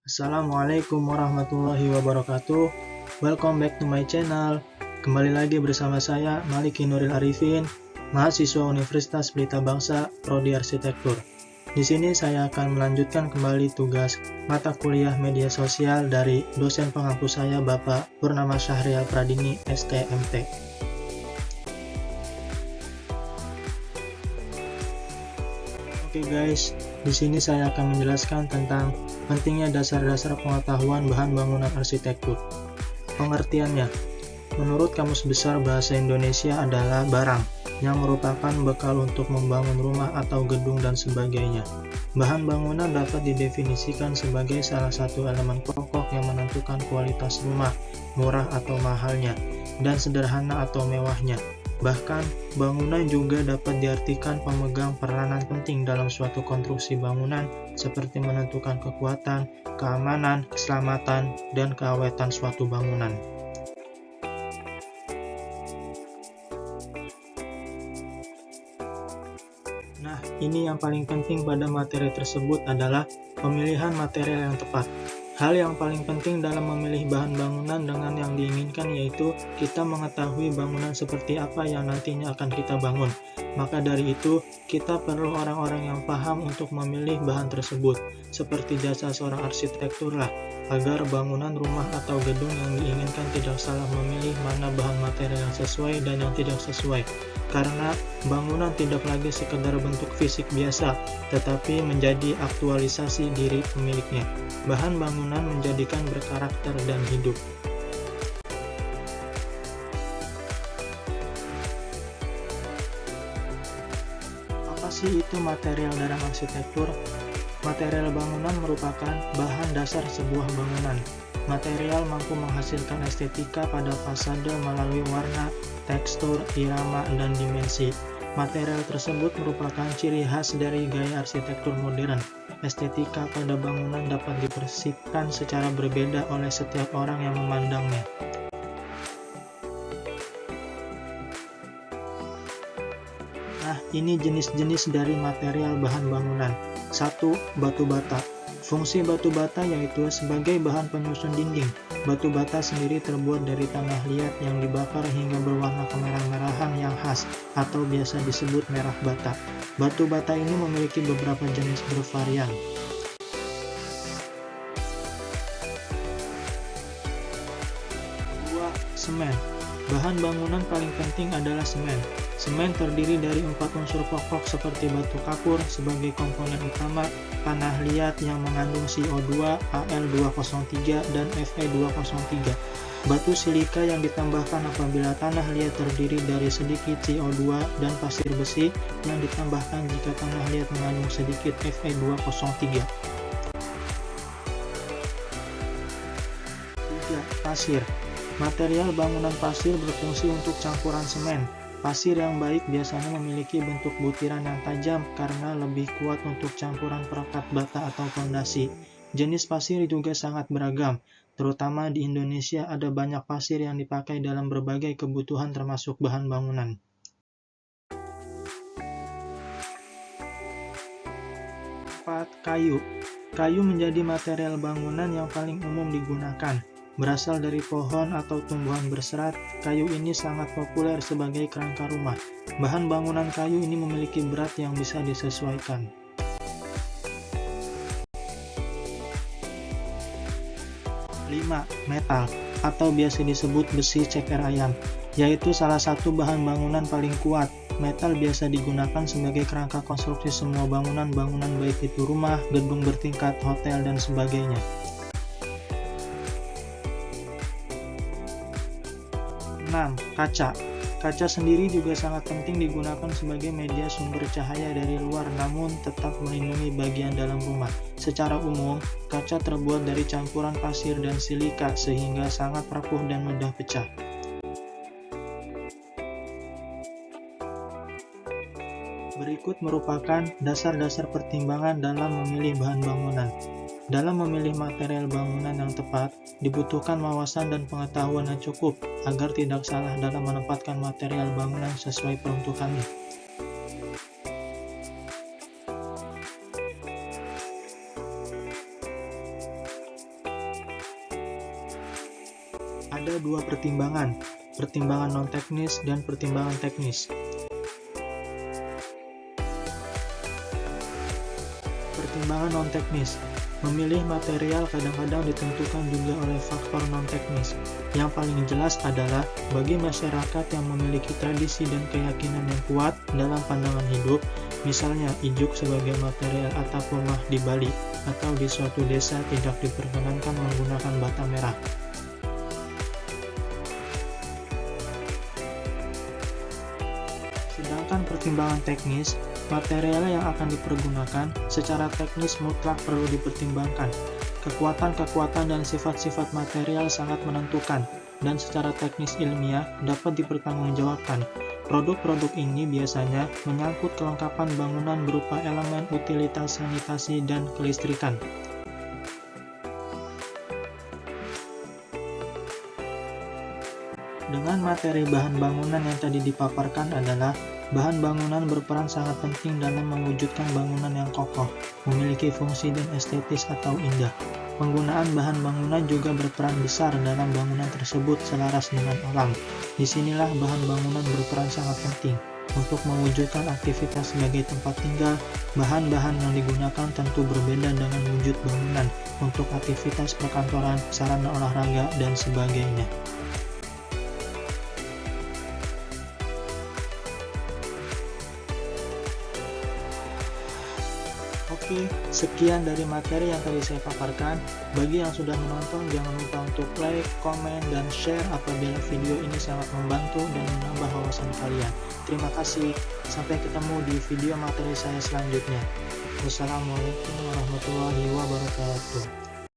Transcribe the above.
Assalamualaikum warahmatullahi wabarakatuh. Welcome back to my channel. Kembali lagi bersama saya Maliki Nuril Arifin, mahasiswa Universitas Pelita Bangsa, Prodi Arsitektur. Di sini saya akan melanjutkan kembali tugas mata kuliah media sosial dari dosen pengampu saya Bapak Purnama Syahrial Pradini, STMT. Oke guys, di sini saya akan menjelaskan tentang pentingnya dasar-dasar pengetahuan bahan bangunan arsitektur. Pengertiannya, menurut Kamus Besar Bahasa Indonesia adalah barang yang merupakan bekal untuk membangun rumah atau gedung dan sebagainya. Bahan bangunan dapat didefinisikan sebagai salah satu elemen pokok yang menentukan kualitas rumah, murah atau mahalnya, dan sederhana atau mewahnya. Bahkan, bangunan juga dapat diartikan pemegang peranan penting dalam suatu konstruksi bangunan, seperti menentukan kekuatan, keamanan, keselamatan, dan keawetan suatu bangunan. Nah, ini yang paling penting pada materi tersebut adalah pemilihan material yang tepat. Hal yang paling penting dalam memilih bahan bangunan dengan yang diinginkan yaitu kita mengetahui bangunan seperti apa yang nantinya akan kita bangun. Maka dari itu, kita perlu orang-orang yang paham untuk memilih bahan tersebut, seperti jasa seorang arsitektur lah, agar bangunan rumah atau gedung yang diinginkan tidak salah memilih mana bahan material yang sesuai dan yang tidak sesuai. Karena bangunan tidak lagi sekedar bentuk fisik biasa, tetapi menjadi aktualisasi diri pemiliknya. Bahan bangunan menjadikan berkarakter dan hidup. Apa sih itu material dalam arsitektur? Material bangunan merupakan bahan dasar sebuah bangunan. Material mampu menghasilkan estetika pada fasade melalui warna, tekstur, irama, dan dimensi. Material tersebut merupakan ciri khas dari gaya arsitektur modern. Estetika pada bangunan dapat dipersepsikan secara berbeda oleh setiap orang yang memandangnya. Nah, ini jenis-jenis dari material bahan bangunan. 1. Batu bata. Fungsi batu bata yaitu sebagai bahan penyusun dinding. Batu bata sendiri terbuat dari tanah liat yang dibakar hingga berwarna kemerah-merahan yang khas, atau biasa disebut merah bata. Batu bata ini memiliki beberapa jenis bervarian. 2. Semen. Bahan bangunan paling penting adalah semen. Semen terdiri dari 4 unsur pokok seperti batu kapur sebagai komponen utama, tanah liat yang mengandung CO2, Al203, dan Fe203. Batu silika yang ditambahkan apabila tanah liat terdiri dari sedikit CO2 dan pasir besi yang ditambahkan jika tanah liat mengandung sedikit Fe203. 3. Pasir. Material bangunan pasir berfungsi untuk campuran semen. Pasir yang baik biasanya memiliki bentuk butiran yang tajam karena lebih kuat untuk campuran perekat bata atau fondasi. Jenis pasir juga sangat beragam, terutama di Indonesia ada banyak pasir yang dipakai dalam berbagai kebutuhan termasuk bahan bangunan. 4. Kayu. Kayu menjadi material bangunan yang paling umum digunakan. Berasal dari pohon atau tumbuhan berserat, kayu ini sangat populer sebagai kerangka rumah. Bahan bangunan kayu ini memiliki berat yang bisa disesuaikan. 5. Metal, atau biasa disebut besi ceker ayam, yaitu salah satu bahan bangunan paling kuat. Metal biasa digunakan sebagai kerangka konstruksi semua bangunan baik itu rumah, gedung bertingkat, hotel, dan sebagainya. 6. Kaca. Kaca sendiri juga sangat penting digunakan sebagai media sumber cahaya dari luar namun tetap melindungi bagian dalam rumah. Secara umum, kaca terbuat dari campuran pasir dan silika sehingga sangat rapuh dan mudah pecah. Berikut merupakan dasar-dasar pertimbangan dalam memilih bahan bangunan. Dalam memilih material bangunan yang tepat, dibutuhkan wawasan dan pengetahuan yang cukup agar tidak salah dalam menempatkan material bangunan sesuai peruntukannya. Ada dua pertimbangan non-teknis dan pertimbangan teknis. Pertimbangan non-teknis. Memilih material kadang-kadang ditentukan juga oleh faktor non-teknis. Yang paling jelas adalah bagi masyarakat yang memiliki tradisi dan keyakinan yang kuat dalam pandangan hidup, misalnya ijuk sebagai material atap rumah di Bali atau di suatu desa tidak diperkenankan menggunakan bata merah. Sedangkan pertimbangan teknis, material yang akan dipergunakan secara teknis mutlak perlu dipertimbangkan. Kekuatan-kekuatan dan sifat-sifat material sangat menentukan, dan secara teknis ilmiah dapat dipertanggungjawabkan. Produk-produk ini biasanya menyangkut kelengkapan bangunan berupa elemen utilitas sanitasi dan kelistrikan. Dengan materi bahan bangunan yang tadi dipaparkan adalah bahan bangunan berperan sangat penting dalam mewujudkan bangunan yang kokoh, memiliki fungsi dan estetis atau indah. Penggunaan bahan bangunan juga berperan besar dalam bangunan tersebut selaras dengan alam. Disinilah bahan bangunan berperan sangat penting. Untuk mewujudkan aktivitas sebagai tempat tinggal, bahan-bahan yang digunakan tentu berbeda dengan wujud bangunan untuk aktivitas perkantoran, sarana olahraga, dan sebagainya. Oke, sekian dari materi yang tadi saya paparkan. Bagi yang sudah menonton, jangan lupa untuk like, komen, dan share apabila video ini sangat membantu dan menambah wawasan kalian. Terima kasih, sampai ketemu di video materi saya selanjutnya. Wassalamualaikum warahmatullahi wabarakatuh.